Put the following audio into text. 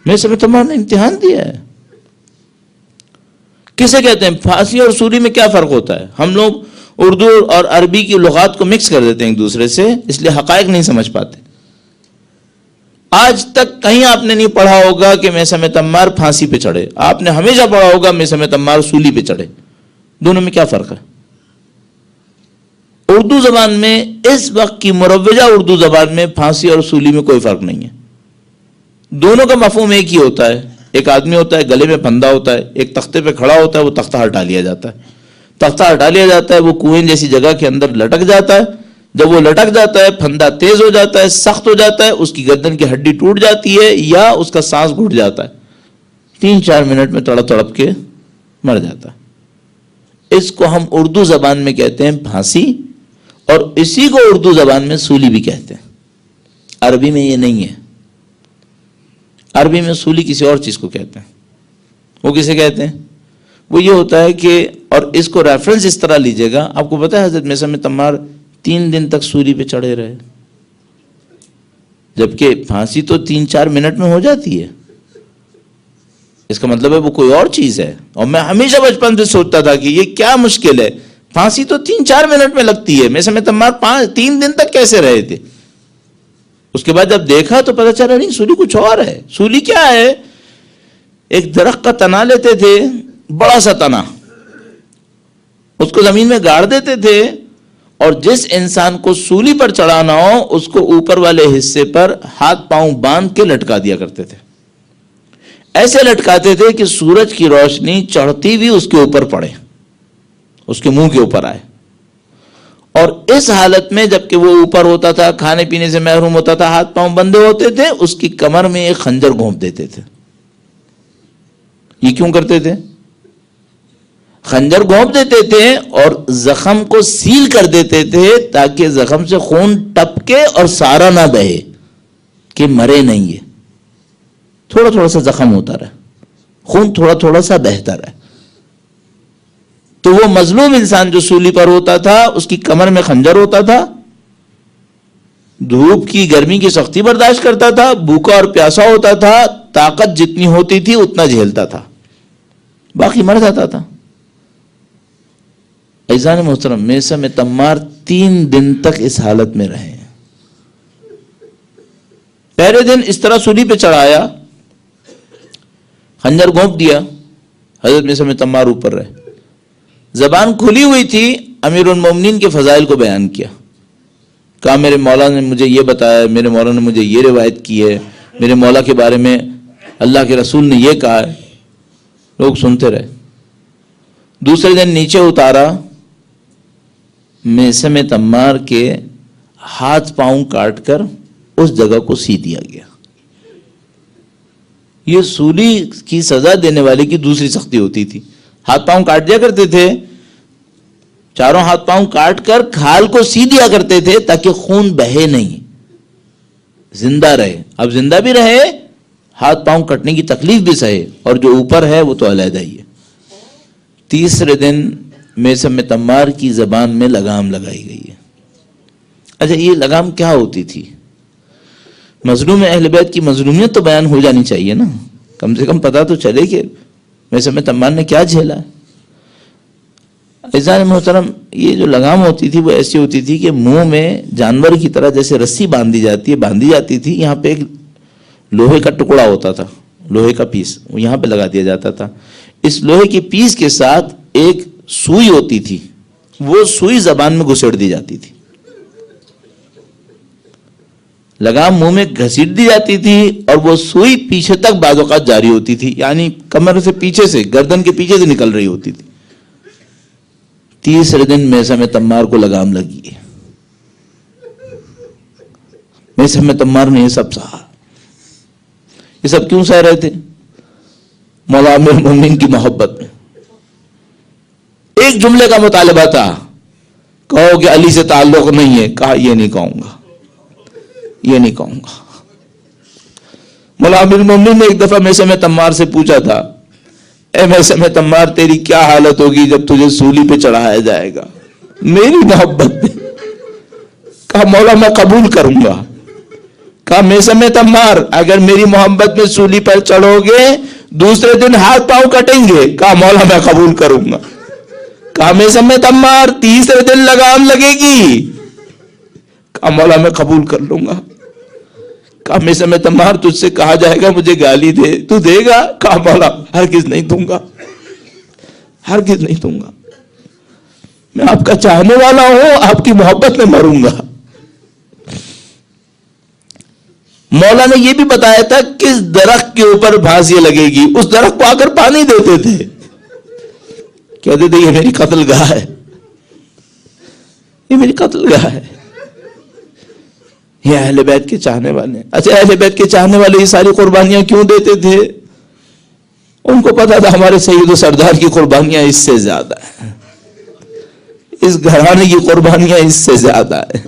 میثم تمار نے امتحان دیا ہے. کسے کہتے ہیں؟ پھانسی اور سولی میں کیا فرق ہوتا ہے؟ ہم لوگ اردو اور عربی کی لغات کو مکس کر دیتے ہیں ایک دوسرے سے، اس لیے حقائق نہیں سمجھ پاتے. آج تک کہیں آپ نے نہیں پڑھا ہوگا کہ میثم تمار پھانسی پہ چڑھے. آپ نے ہمیشہ پڑھا ہوگا میثم تمار سولی پہ چڑھے. دونوں میں کیا فرق ہے؟ اردو زبان میں اس وقت کی مروجہ اردو زبان میں پھانسی اور سولی میں کوئی فرق نہیں ہے. دونوں کا مفہوم ایک ہی ہوتا ہے. ایک آدمی ہوتا ہے گلے میں پھندا ہوتا ہے، ایک تختے پہ کھڑا ہوتا ہے، وہ تختہ ہٹا لیا جاتا ہے. تختہ ہٹا لیا جاتا ہے، وہ کنویں جیسی جگہ کے اندر لٹک جاتا ہے. جب وہ لٹک جاتا ہے پھندا تیز ہو جاتا ہے، سخت ہو جاتا ہے، اس کی گردن کی ہڈی ٹوٹ جاتی ہے یا اس کا سانس گھٹ جاتا ہے. 3-4 منٹ میں تڑپ تڑپ کے مر جاتا ہے. اس کو ہم اردو زبان میں کہتے ہیں پھانسی، اور اسی کو اردو زبان میں سولی بھی کہتے ہیں. عربی میں یہ نہیں ہے. عربی میں سولی کسی اور چیز کو کہتے ہیں. وہ کسے کہتے ہیں؟ وہ یہ ہوتا ہے کہ، اور اس کو ریفرنس اس طرح لیجئے گا، آپ کو پتہ ہے حضرت میثم تمار 3 دن تک سولی پہ چڑھے رہے، جبکہ پھانسی تو 3-4 منٹ میں ہو جاتی ہے. اس کا مطلب ہے وہ کوئی اور چیز ہے. اور میں ہمیشہ بچپن سے سوچتا تھا کہ یہ کیا مشکل ہے، پھانسی تو 3-4 منٹ میں لگتی ہے، میثم تمار 3 دن تک کیسے رہے تھے؟ اس کے بعد جب دیکھا تو پتہ چلا نہیں، سولی کچھ اور ہے. سولی کیا ہے؟ ایک درخت کا تنا لیتے تھے، بڑا سا تنا، اس کو زمین میں گاڑ دیتے تھے، اور جس انسان کو سولی پر چڑھانا ہو اس کو اوپر والے حصے پر ہاتھ پاؤں باندھ کے لٹکا دیا کرتے تھے. ایسے لٹکاتے تھے کہ سورج کی روشنی چڑھتی ہوئی اس کے اوپر پڑے، اس کے منہ کے اوپر آئے. اور اس حالت میں جبکہ وہ اوپر ہوتا تھا، کھانے پینے سے محروم ہوتا تھا، ہاتھ پاؤں بندھے ہوتے تھے، اس کی کمر میں ایک خنجر گھونپ دیتے تھے. یہ کیوں کرتے تھے؟ خنجر گھونپ دیتے تھے اور زخم کو سیل کر دیتے تھے تاکہ زخم سے خون ٹپکے اور سارا نہ بہے، کہ مرے نہیں. یہ تھوڑا تھوڑا سا زخم ہوتا رہے، خون تھوڑا تھوڑا سا بہتا رہے. تو وہ مظلوم انسان جو سولی پر ہوتا تھا، اس کی کمر میں خنجر ہوتا تھا، دھوپ کی گرمی کی سختی برداشت کرتا تھا، بھوکا اور پیاسا ہوتا تھا، طاقت جتنی ہوتی تھی اتنا جھیلتا تھا، باقی مر جاتا تھا. عزیزان محترم، میثم تمار 3 دن تک اس حالت میں رہے. پہلے دن اس طرح سولی پہ چڑھایا، خنجر گھونپ دیا، حضرت میثم تمار اوپر رہے. زبان کھلی ہوئی تھی، امیر المومنین کے فضائل کو بیان کیا. کہا میرے مولا نے مجھے یہ بتایا، میرے مولا نے مجھے یہ روایت کی ہے، میرے مولا کے بارے میں اللہ کے رسول نے یہ کہا ہے. لوگ سنتے رہے. دوسرے دن نیچے اتارا، میثم تمار کے ہاتھ پاؤں کاٹ کر اس جگہ کو سی دیا گیا. یہ سولی کی سزا دینے والے کی دوسری سختی ہوتی تھی. ہاتھ پاؤں کاٹ دیا کرتے تھے، چاروں ہاتھ پاؤں کاٹ کر کھال کو سی دیا کرتے تھے تاکہ خون بہے نہیں، زندہ رہے. اب زندہ بھی رہے، ہاتھ پاؤں کٹنے کی تکلیف بھی سہے، اور جو اوپر ہے وہ تو علیحدہ ہی ہے. تیسرے دن میثم تمار کی زبان میں لگام لگائی گئی ہے. اچھا، یہ لگام کیا ہوتی تھی؟ مظلوم اہل بیت کی مظلومیت تو بیان ہو جانی چاہیے نا، کم سے کم پتہ تو چلے کہ میثم تمار نے کیا جھیلا ہے. عزیزان محترم، یہ جو لگام ہوتی تھی وہ ایسی ہوتی تھی کہ منہ میں جانور کی طرح جیسے رسی باندھی جاتی تھی. یہاں پہ ایک لوہے کا ٹکڑا ہوتا تھا، لوہے کا پیس، وہ یہاں پہ لگا دیا جاتا تھا. اس لوہے کی پیس کے ساتھ ایک سوئی ہوتی تھی، وہ سوئی زبان میں گھسیٹ دی جاتی تھی. لگام منہ میں گھسیٹ دی جاتی تھی اور وہ سوئی پیچھے تک بعض اوقات جاری ہوتی تھی، یعنی کمر سے پیچھے سے، گردن کے پیچھے سے نکل رہی ہوتی تھی. تیسرے دن میثم تمار کو لگام لگی ہے. میثم تمار نے یہ سب سہا. یہ سب کیوں سہ رہے تھے؟ مولا امیر المومنین کی محبت میں. ایک جملے کا مطالبہ تھا، کہو کہ علی سے تعلق نہیں ہے. کہا یہ نہیں کہوں گا، یہ نہیں کہوں گا. مولا امیر المومنین نے ایک دفعہ میثم تمار سے پوچھا تھا، اے میثم تمار تیری کیا حالت ہوگی جب تجھے سولی پہ چڑھایا جائے گا؟ میری محبت میں. کہا مولا میں قبول کروں گا. کہا میں سمیت عمار اگر میری محبت میں سولی پر چڑھو گے دوسرے دن ہاتھ پاؤں کٹیں گے. کہا مولا میں قبول کروں گا. کہا میں سمیت عمار تیسرے دن لگام لگے گی. کہا مولا میں قبول کر لوں گا. کہا میں سمیت عمار تجھ سے کہا جائے گا مجھے گالی دے تو دے گا. کہا مولا ہرگز نہیں دوں گا, ہرگز نہیں دوں گا. میں آپ کا چاہنے والا ہوں, آپ کی محبت میں مروں گا. مولا نے یہ بھی بتایا تھا کس درخت کے اوپر پھانسی لگے گی. اس درخت کو آ کر پانی دیتے تھے, کہتے تھے یہ میری قتل گاہ ہے, یہ میری قتل گاہ ہے. یہ اہل بیت کے چاہنے والے. اچھا اہل بیت کے چاہنے والے یہ ساری قربانیاں کیوں دیتے تھے؟ ان کو پتا تھا ہمارے سید و سردار کی قربانیاں اس سے زیادہ ہیں, اس گھرانے کی قربانیاں اس سے زیادہ ہیں.